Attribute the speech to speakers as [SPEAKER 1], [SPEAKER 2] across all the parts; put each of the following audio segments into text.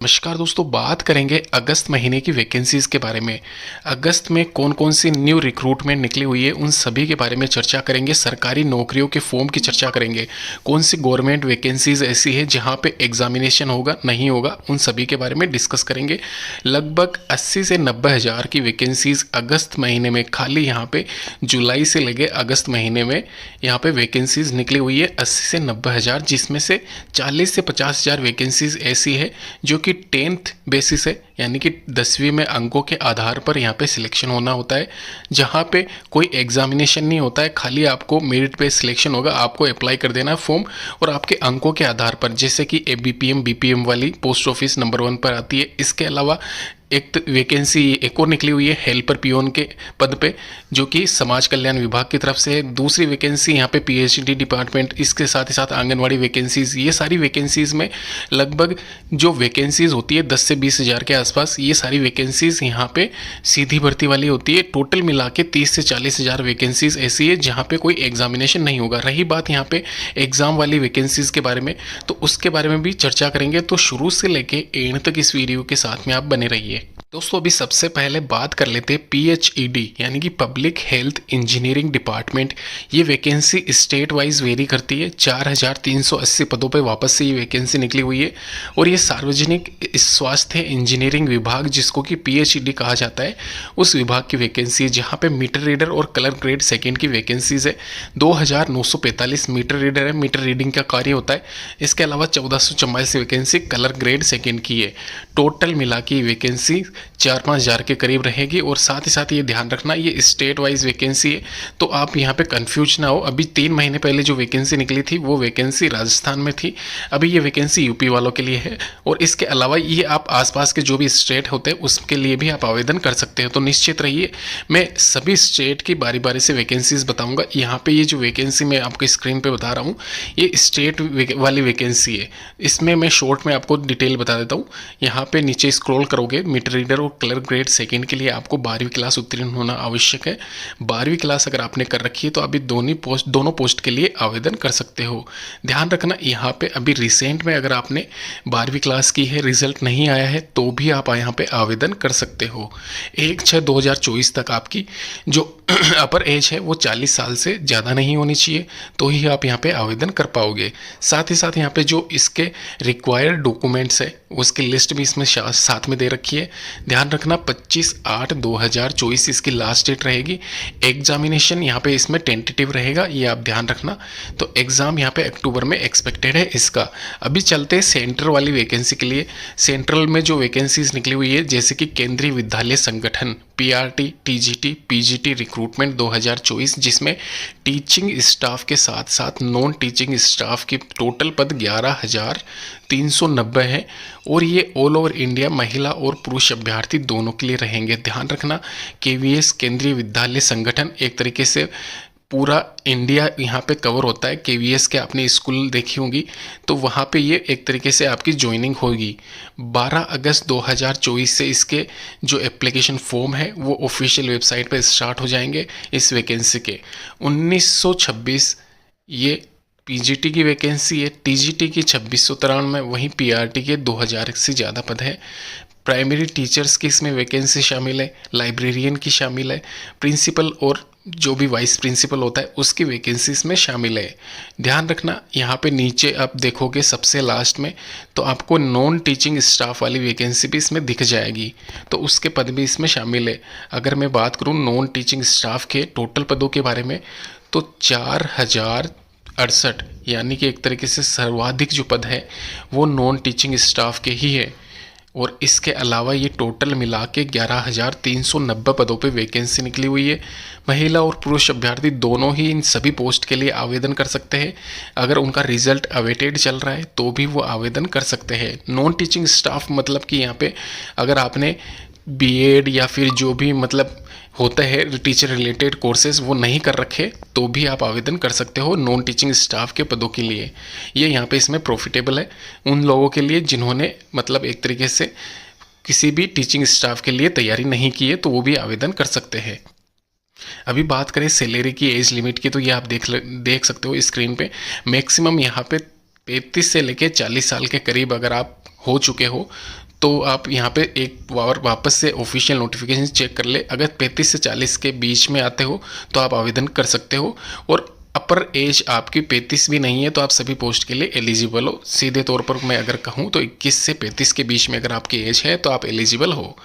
[SPEAKER 1] नमस्कार दोस्तों, बात करेंगे अगस्त महीने की वैकेंसीज़ के बारे में। अगस्त में कौन कौन सी न्यू रिक्रूटमेंट निकली हुई है उन सभी के बारे में चर्चा करेंगे। सरकारी नौकरियों के फॉर्म की चर्चा करेंगे। कौन सी गवर्नमेंट वैकेंसीज़ ऐसी है जहां पे एग्जामिनेशन होगा नहीं होगा, उन सभी के बारे में डिस्कस करेंगे। लगभग 80 से 90 हज़ार की वैकेंसीज़ अगस्त महीने में खाली यहाँ पे जुलाई से लेके अगस्त महीने में यहाँ पे वैकेंसीज़ निकली हुई है 80 से 90 हज़ार, जिसमें से 40 से 50 हज़ार वैकेंसीज़ ऐसी है जो कि 10th बेसिस है, यानी कि 10वीं में अंकों के आधार पर यहाँ पे सिलेक्शन होना होता है, जहाँ पे कोई एग्जामिनेशन नहीं होता है। खाली आपको मेरिट पे सिलेक्शन होगा, आपको अप्लाई कर देना है फॉर्म और आपके अंकों के आधार पर, जैसे कि एबीपीएम बीपीएम वाली पोस्ट ऑफिस नंबर 1 पर आती है। इसके अलावा एक वैकेंसी एक और निकली हुई है हेल्पर पियोन के पद पे, जो कि समाज कल्याण विभाग की तरफ से है। दूसरी वैकेंसी यहाँ पे पीएचडी डिपार्टमेंट, इसके साथ ही साथ आंगनवाड़ी वैकेंसीज। ये सारी वैकेंसीज में लगभग जो वैकेंसीज होती है 10 से 20 हज़ार के आसपास, ये सारी वैकेंसीज यहाँ पे सीधी भर्ती वाली होती है। टोटल मिला के 30 से 40 हज़ार वैकेंसीज ऐसी है जहाँ पे कोई एग्जामिनेशन नहीं होगा। रही बात यहाँ पे एग्जाम वाली वैकेंसीज के बारे में, तो उसके बारे में भी चर्चा करेंगे। तो शुरू से लेके एंड तक इस वीडियो के साथ में आप बने रहिए। दोस्तों, अभी सबसे पहले बात कर लेते हैं पीएचईडी यानी कि पब्लिक हेल्थ इंजीनियरिंग डिपार्टमेंट। ये वैकेंसी स्टेट वाइज वेरी करती है। 4380 पदों पे वापस से ये वैकेंसी निकली हुई है और ये सार्वजनिक स्वास्थ्य इंजीनियरिंग विभाग, जिसको कि पीएचईडी कहा जाता है, उस विभाग की वैकेंसी है, जहाँ पे मीटर रीडर और कलर ग्रेड सेकेंड की वैकेंसीज है। 2945 मीटर रीडर है, मीटर रीडिंग का कार्य होता है। इसके अलावा 1444 वैकेंसी कलर ग्रेड सेकेंड की है। टोटल मिला के वैकेंसी 4-5 हज़ार के करीब रहेगी। और साथ ही साथ ये ध्यान रखना, ये स्टेट वाइज वैकेंसी है, तो आप यहाँ पे कंफ्यूज ना हो। अभी 3 महीने पहले जो वैकेंसी निकली थी वो वैकेंसी राजस्थान में थी, अभी ये वैकेंसी यूपी वालों के लिए है। और इसके अलावा ये आप आसपास के जो भी स्टेट होते हैं उसके लिए भी आप आवेदन कर सकते हो। तो निश्चित रहिए, मैं सभी स्टेट की बारी बारी से वैकेंसीज बताऊँगा। यहाँ पे ये जो वैकेंसी मैं आपको स्क्रीन पर बता रहा हूँ, ये स्टेट वाली वैकेंसी है। इसमें मैं शॉर्ट में आपको डिटेल बता देता हूँ। यहाँ पे नीचे स्क्रॉल करोगे, मीटर रीडर और कलर ग्रेड सेकंड के लिए आपको 12वीं क्लास उत्तीर्ण होना आवश्यक है। 12वीं क्लास अगर आपने कर रखी है तो अभी दोनों पोस्ट के लिए आवेदन कर सकते हो। ध्यान रखना, यहाँ पे अभी रिसेंट में अगर आपने 12वीं क्लास की है, रिजल्ट नहीं आया है, तो भी आप यहाँ पे आवेदन कर सकते हो। 1/6/2024 तक आपकी जो अपर एज है वो 40 साल से ज़्यादा नहीं होनी चाहिए, तो ही आप यहाँ पे आवेदन कर पाओगे। साथ ही साथ यहाँ पे जो इसके रिक्वायर्ड डॉक्यूमेंट्स है उसकी लिस्ट भी इसमें साथ में दे रखी है। ध्यान रखना, 25/8/2024 इसकी लास्ट डेट रहेगी। एग्जामिनेशन यहाँ पे इसमें टेंटेटिव रहेगा, ये आप ध्यान रखना। तो एग्ज़ाम यहाँ पे अक्टूबर में एक्सपेक्टेड है इसका। अभी चलते हैं सेंट्रल वाली वैकेंसी के लिए। सेंट्रल में जो वैकेंसीज निकली हुई है, जैसे कि केंद्रीय विद्यालय संगठन पीआरटी, टीजीटी, पीजीटी रिक्रूटमेंट 2024, जिसमें टीचिंग स्टाफ के साथ साथ नॉन टीचिंग स्टाफ की टोटल पद 11,390 है। और ये ऑल ओवर इंडिया महिला और पुरुष अभ्यर्थी दोनों के लिए रहेंगे। ध्यान रखना, केवीएस केंद्रीय विद्यालय संगठन एक तरीके से पूरा इंडिया यहाँ पे कवर होता है। केवीएस के आपने स्कूल देखी होंगी, तो वहाँ पे ये एक तरीके से आपकी ज्वाइनिंग होगी। 12 अगस्त 2024 से इसके जो एप्लीकेशन फॉर्म है वो ऑफिशियल वेबसाइट पे स्टार्ट हो जाएंगे इस वैकेंसी के। 1926 ये पीजीटी की वैकेंसी है, टीजीटी की 2693, वहीं पीआरटी के 2000 से ज़्यादा पद है। प्राइमरी टीचर्स की इसमें वैकेंसी शामिल है, लाइब्रेरियन की शामिल है, प्रिंसिपल और जो भी वाइस प्रिंसिपल होता है उसकी वैकेंसी इसमें शामिल है। ध्यान रखना, यहाँ पे नीचे आप देखोगे सबसे लास्ट में, तो आपको नॉन टीचिंग स्टाफ वाली वैकेंसी भी इसमें दिख जाएगी, तो उसके पद भी इसमें शामिल है। अगर मैं बात करूँ नॉन टीचिंग स्टाफ के टोटल पदों के बारे में, तो 4068, यानी कि एक तरीके से सर्वाधिक जो पद है वो नॉन टीचिंग स्टाफ के ही है। और इसके अलावा ये टोटल मिला के 11,390 पदों पे वैकेंसी निकली हुई है। महिला और पुरुष अभ्यर्थी दोनों ही इन सभी पोस्ट के लिए आवेदन कर सकते हैं। अगर उनका रिजल्ट अवेटेड चल रहा है तो भी वो आवेदन कर सकते हैं। नॉन टीचिंग स्टाफ मतलब कि यहाँ पे अगर आपने बीएड या फिर जो भी मतलब होता है टीचर रिलेटेड कोर्सेज वो नहीं कर रखे, तो भी आप आवेदन कर सकते हो नॉन टीचिंग स्टाफ के पदों के लिए। ये यहाँ पे इसमें प्रॉफिटेबल है उन लोगों के लिए जिन्होंने मतलब एक तरीके से किसी भी टीचिंग स्टाफ के लिए तैयारी नहीं की है, तो वो भी आवेदन कर सकते हैं। अभी बात करें सैलरी की एज लिमिट की, तो ये आप देख सकते हो स्क्रीन पे। मैक्सिमम यहाँ पे 35 से लेके 40 साल के करीब अगर आप हो चुके हो तो आप यहाँ पे एक बार वापस से ऑफिशियल नोटिफिकेशन चेक कर ले। अगर 35 से 40 के बीच में आते हो तो आप आवेदन कर सकते हो, और अपर एज आपकी 35 भी नहीं है तो आप सभी पोस्ट के लिए एलिजिबल हो। सीधे तौर पर मैं अगर कहूँ तो 21 से 35 के बीच में अगर आपकी एज है तो आप एलिजिबल हो।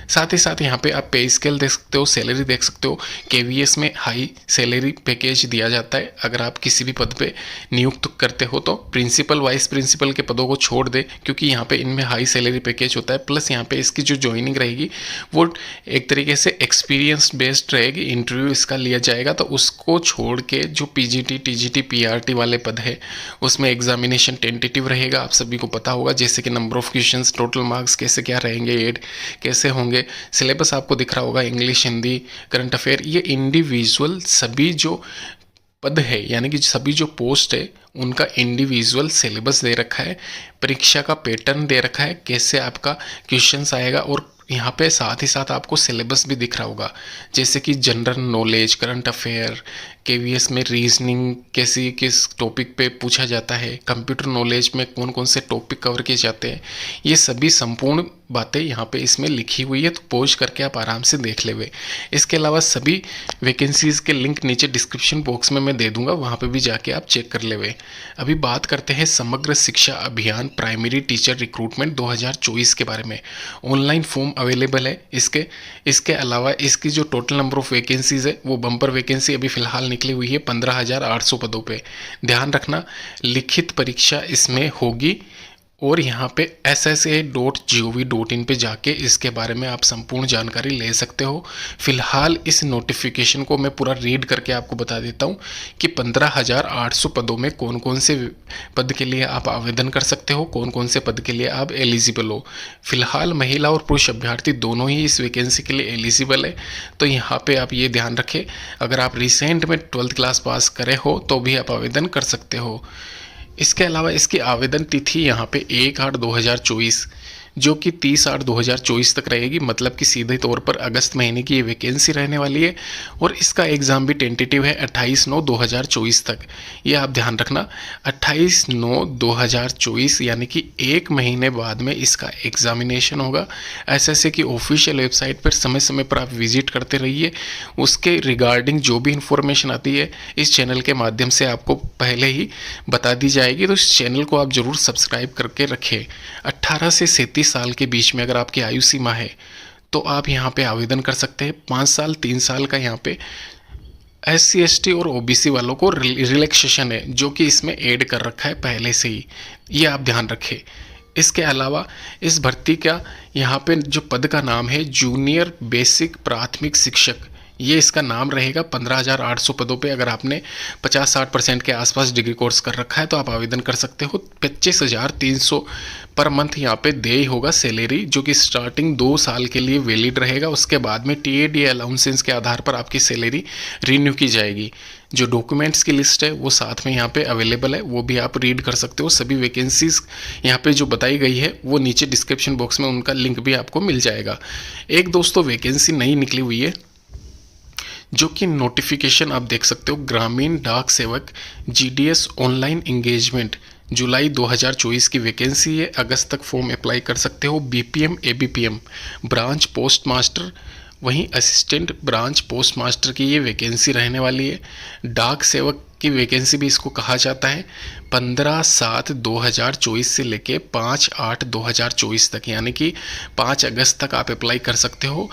[SPEAKER 1] साथ ही साथ यहाँ पे आप पे स्केल देख सकते हो, सैलरी देख सकते हो। केवीएस में हाई सैलरी पैकेज दिया जाता है अगर आप किसी भी पद पे नियुक्त करते हो तो। प्रिंसिपल वाइस प्रिंसिपल के पदों को छोड़ दे, क्योंकि यहाँ पे इनमें हाई सैलरी पैकेज होता है। प्लस यहाँ पे इसकी जो ज्वाइनिंग रहेगी वो एक तरीके से एक्सपीरियंस बेस्ड रहेगी। इंटरव्यू इसका लिया जाएगा, तो उसको छोड़ के जो पीजीटी, टीजीटी, पीआरटी वाले पद है उसमें एग्जामिनेशन टेंटेटिव रहेगा। आप सभी को पता होगा, जैसे कि number of questions, total marks कैसे क्या रहेंगे, एड कैसे होंगे, सिलेबस आपको दिख रहा होगा, इंग्लिश, हिंदी, करंट अफेयर। ये इंडिविजुअल सभी जो पद है यानी कि सभी जो पोस्ट है उनका इंडिविजुअल सिलेबस दे रखा है, परीक्षा का पैटर्न दे रखा है, कैसे आपका क्वेश्चंस आएगा, और यहाँ पे साथ ही साथ आपको सिलेबस भी दिख रहा होगा, जैसे कि general knowledge, current affair, KVS में रीजनिंग कैसी किस टॉपिक पे पूछा जाता है, कंप्यूटर नॉलेज में कौन कौन से टॉपिक कवर किए जाते हैं, ये सभी संपूर्ण बातें यहाँ पे इसमें लिखी हुई है। तो पॉज करके आप आराम से देख ले। इसके अलावा सभी वैकेंसीज़ के लिंक नीचे डिस्क्रिप्शन बॉक्स में मैं दे दूंगा, वहाँ पे भी जाके आप चेक कर ले। अभी बात करते हैं समग्र शिक्षा अभियान प्राइमरी टीचर रिक्रूटमेंट 2024 के बारे में। ऑनलाइन फॉर्म अवेलेबल है इसके अलावा इसकी जो टोटल नंबर ऑफ वैकेंसीज है वो बम्पर वैकेंसी अभी फिलहाल निकली हुई है 15,800 पदों पे। ध्यान रखना, लिखित परीक्षा इसमें होगी, और यहाँ पे ssa.gov.in पे जाके इसके बारे में आप संपूर्ण जानकारी ले सकते हो। फिलहाल इस नोटिफिकेशन को मैं पूरा रीड करके आपको बता देता हूँ कि 15,800 पदों में कौन कौन से पद के लिए आप आवेदन कर सकते हो, कौन कौन से पद के लिए आप एलिजिबल हो। फिलहाल महिला और पुरुष अभ्यर्थी दोनों ही इस वैकेंसी के लिए एलिजिबल है। तो यहाँ पे आप ये ध्यान रखें, अगर आप रिसेंट में 12th क्लास पास करे हो तो भी आप आवेदन कर सकते हो। इसके अलावा इसकी आवेदन तिथि यहाँ पे 1/8/2024 जो कि 30/8/2024 तक रहेगी, मतलब कि सीधे तौर पर अगस्त महीने की ये वैकेंसी रहने वाली है। और इसका एग्ज़ाम भी टेंटेटिव है 28/9/2024 तक। ये आप ध्यान रखना, 28/9/2024 यानी कि एक महीने बाद में इसका एग्जामिनेशन होगा। एसएससी की ऑफिशियल वेबसाइट पर समय समय पर आप विजिट करते रहिए, उसके रिगार्डिंग जो भी इंफॉर्मेशन आती है इस चैनल के माध्यम से आपको पहले ही बता दी जाएगी। तो इस चैनल को आप ज़रूर सब्सक्राइब करके रखें। 18 से 37 साल के बीच में अगर आपकी आयु सीमा है तो आप यहाँ पे आवेदन कर सकते हैं। 5 साल 3 साल का यहाँ पे SC ST और OBC वालों को रिलैक्सेशन है, जो कि इसमें ऐड कर रखा है पहले से ही, ये आप ध्यान रखें। इसके अलावा इस भर्ती का यहाँ पे जो पद का नाम है जूनियर बेसिक प्राथमिक शिक्षक, ये इसका नाम रहेगा। 15,800 पदों पे अगर आपने 50-60% के आसपास डिग्री कोर्स कर रखा है तो आप आवेदन कर सकते हो। 25,300 पर मंथ यहाँ पे दे होगा सैलरी, जो कि स्टार्टिंग 2 साल के लिए वैलिड रहेगा। उसके बाद में TAD अलाउंसेंस के आधार पर आपकी सैलरी रिन्यू की जाएगी। जो डॉक्यूमेंट्स की लिस्ट है वो साथ में यहाँ पे अवेलेबल है, वो भी आप रीड कर सकते हो। सभी वैकेंसीज यहाँ पे जो बताई गई है वो नीचे डिस्क्रिप्शन बॉक्स में उनका लिंक भी आपको मिल जाएगा। एक दोस्तों वैकेंसी नई निकली हुई है, जो कि नोटिफिकेशन आप देख सकते हो, ग्रामीण डाक सेवक GDS ऑनलाइन इंगेजमेंट जुलाई 2024 की वैकेंसी है। अगस्त तक फॉर्म अप्लाई कर सकते हो। BPM ABPM branch post master, वहीं असिस्टेंट ब्रांच पोस्ट मास्टर की ये वैकेंसी रहने वाली है। डाक सेवक की वैकेंसी भी इसको कहा जाता है। 15/7/2024 से लेके 5/8/2024 तक, यानी कि 5 अगस्त तक आप अप्लाई कर सकते हो।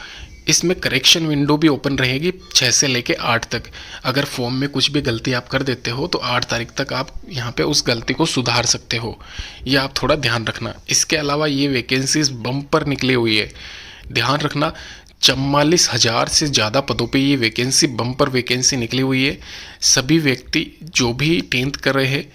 [SPEAKER 1] इसमें करेक्शन विंडो भी ओपन रहेगी 6 से लेके 8 तक। अगर फॉर्म में कुछ भी गलती आप कर देते हो तो 8 तारीख तक आप यहाँ पे उस गलती को सुधार सकते हो, ये आप थोड़ा ध्यान रखना। इसके अलावा ये वैकेंसीज बम्पर निकली हुई है, ध्यान रखना। 44,000 से ज़्यादा पदों पे ये वैकेंसी बम्पर वैकेंसी निकली हुई है। सभी व्यक्ति जो भी 10th कर रहे हैं,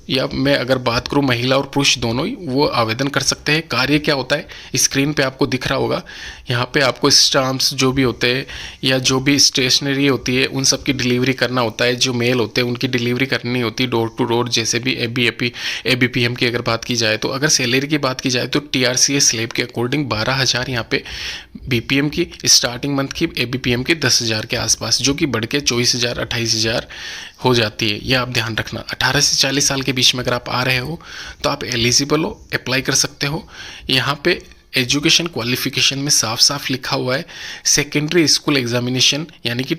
[SPEAKER 1] या मैं अगर बात करूं महिला और पुरुष दोनों ही, वो आवेदन कर सकते हैं। कार्य क्या होता है स्क्रीन पे आपको दिख रहा होगा। यहाँ पे आपको स्टाम्प्स जो भी होते हैं या जो भी स्टेशनरी होती है उन सब की डिलीवरी करना होता है। जो मेल होते हैं उनकी डिलीवरी करनी होती है डोर टू डोर, जैसे भी ABPM की अगर बात की जाए तो। अगर सैलरी की बात की जाए तो TRCA स्लैब के अकॉर्डिंग 12,000 यहाँ पे BPM की स्टार्टिंग मंथ की, ABPM की 10,000 के आसपास, जो कि बढ़ के 24,000 28,000 हो जाती है। यह आप ध्यान रखना। 18 से 40 साल के बीच में अगर आप आ रहे हो तो आप एलिजिबल हो, अप्लाई कर सकते हो। यहाँ पे एजुकेशन क्वालिफिकेशन में साफ साफ लिखा हुआ है सेकेंडरी स्कूल एग्जामिनेशन यानी कि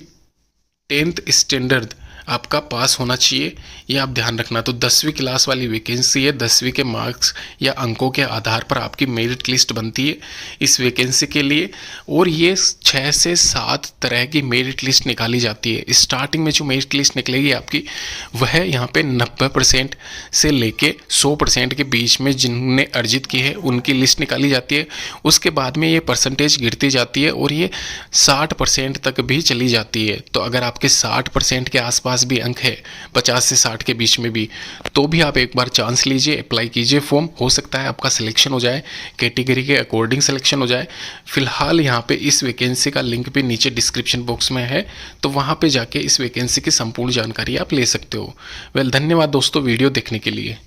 [SPEAKER 1] 10th स्टैंडर्ड आपका पास होना चाहिए, ये आप ध्यान रखना। तो 10वीं क्लास वाली वैकेंसी है, 10वीं के मार्क्स या अंकों के आधार पर आपकी मेरिट लिस्ट बनती है इस वैकेंसी के लिए। और ये 6 से 7 तरह की मेरिट लिस्ट निकाली जाती है। स्टार्टिंग में जो मेरिट लिस्ट निकलेगी आपकी वह यहाँ पे 90% से लेके 100% के बीच में जिन्होंने अर्जित की है उनकी लिस्ट निकाली जाती है। उसके बाद में ये परसेंटेज गिरती जाती है और ये 60% तक भी चली जाती है। तो अगर आपके 60% के आसपास भी अंक है, 50 से 60 के बीच में भी, तो भी आप एक बार चांस लीजिए, अप्लाई कीजिए फॉर्म। हो सकता है आपका सिलेक्शन हो जाए, कैटेगरी के अकॉर्डिंग सिलेक्शन हो जाए। फिलहाल यहाँ पे इस वैकेंसी का लिंक भी नीचे डिस्क्रिप्शन बॉक्स में है, तो वहाँ पे जाके इस वैकेंसी की संपूर्ण जानकारी आप ले सकते हो। धन्यवाद दोस्तों वीडियो देखने के लिए।